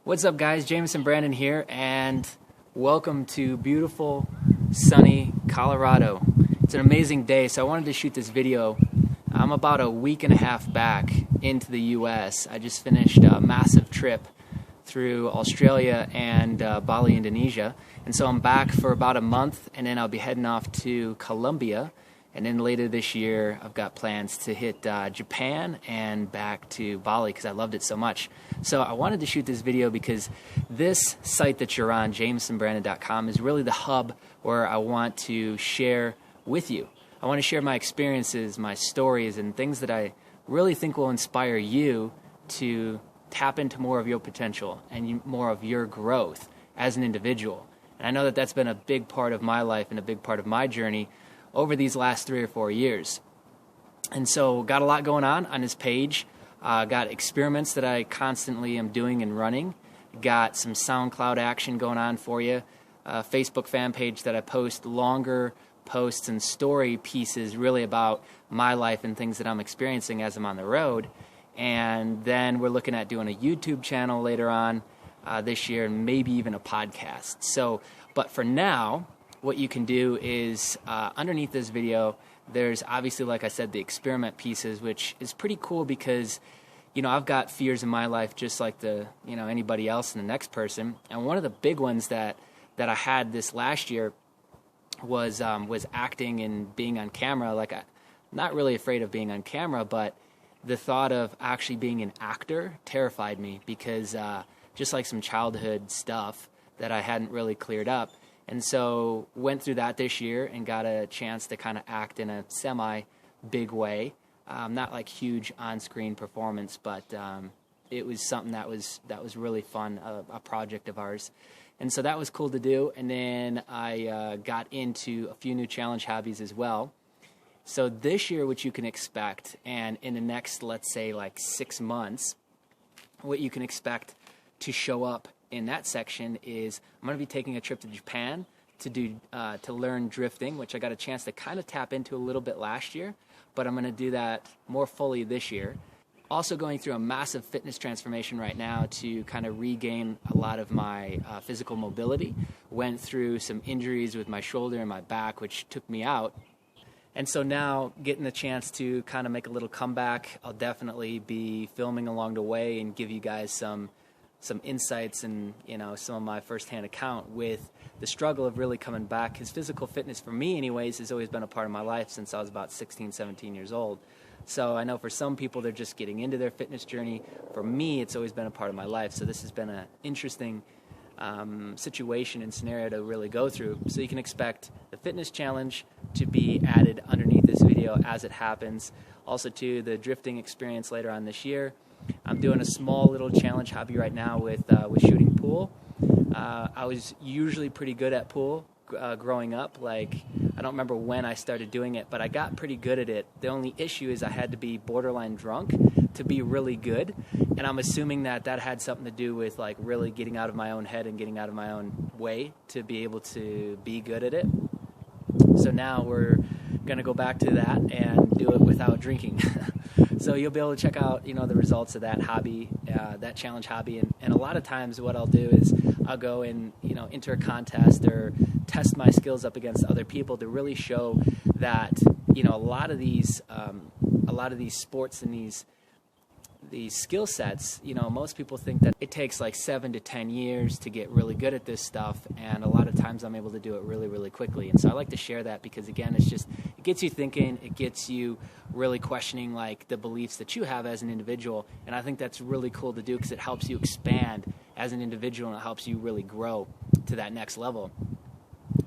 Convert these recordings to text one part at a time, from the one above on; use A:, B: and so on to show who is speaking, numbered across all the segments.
A: What's up, guys? Jameson Brandon here, and welcome to beautiful, sunny Colorado. It's an amazing day, so I wanted to shoot this video. I'm about a week and a half back into the U.S. I just finished a massive trip through Australia and Bali, Indonesia, and so I'm back for about a month, and then I'll be heading off to Colombia. And then later this year, I've got plans to hit Japan and back to Bali because I loved it so much. So I wanted to shoot this video because this site that you're on, jamesonbrandon.com, is really the hub where I want to share with you. I want to share my experiences, my stories, and things that I really think will inspire you to tap into more of your potential and more of your growth as an individual. And I know that that's been a big part of my life and a big part of my journey over these last 3 or 4 years. And so got a lot going on this page. Got experiments that I constantly am doing and running. Got some SoundCloud action going on for you. Facebook fan page that I post longer posts and story pieces really about my life and things that I'm experiencing as I'm on the road. And then we're looking at doing a YouTube channel later on this year, and maybe even a podcast. So, but for now, what you can do is underneath this video, there's obviously, like I said, the experiment pieces, which is pretty cool because, you know, I've got fears in my life just like anybody else and the next person. And one of the big ones that I had this last year was acting and being on camera. Like, I'm not really afraid of being on camera, but the thought of actually being an actor terrified me because just like some childhood stuff that I hadn't really cleared up. And so went through that this year and got a chance to kind of act in a semi-big way. Not like huge on-screen performance, but it was something that was really fun, a project of ours. And so that was cool to do. And then I got into a few new challenge hobbies as well. So this year, what you can expect, and in the next, let's say, like 6 months, what you can expect to show up in that section is I'm going to be taking a trip to Japan to learn drifting, which I got a chance to kind of tap into a little bit last year, but I'm going to do that more fully this year. Also going through a massive fitness transformation right now to kind of regain a lot of my physical mobility. Went through some injuries with my shoulder and my back, which took me out. And so now getting the chance to kind of make a little comeback. I'll definitely be filming along the way and give you guys some insights and, you know, some of my firsthand account with the struggle of really coming back. Because physical fitness, for me anyways, has always been a part of my life since I was about 16, 17 years old. So I know for some people they're just getting into their fitness journey. For me, it's always been a part of my life. So this has been an interesting situation and scenario to really go through. So you can expect the fitness challenge to be added underneath this video as it happens. Also to the drifting experience later on this year. I'm doing a small little challenge hobby right now with shooting pool. I was usually pretty good at pool growing up. Like, I don't remember when I started doing it, but I got pretty good at it. The only issue is I had to be borderline drunk to be really good, and I'm assuming that had something to do with like really getting out of my own head and getting out of my own way to be able to be good at it. So now we're going to go back to that and do it without drinking. So you'll be able to check out, you know, the results of that hobby, that challenge hobby. And a lot of times what I'll do is I'll go and, you know, enter a contest or test my skills up against other people to really show that, you know, a lot of these sports and these skill sets, you know, most people think that it takes like 7 to 10 years to get really good at this stuff, and a lot of times I'm able to do it really, really quickly. And so I like to share that because, again, it gets you thinking, it gets you really questioning like the beliefs that you have as an individual, and I think that's really cool to do because it helps you expand as an individual and it helps you really grow to that next level.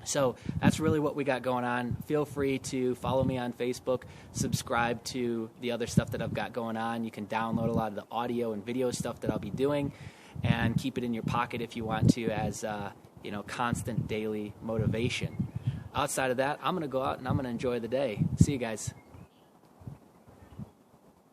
A: So that's really what we got going on. Feel free to follow me on Facebook, subscribe to the other stuff that I've got going on. You can download a lot of the audio and video stuff that I'll be doing and keep it in your pocket if you want to as, you know, constant daily motivation. Outside of that, I'm going to go out and I'm going to enjoy the day. See you guys.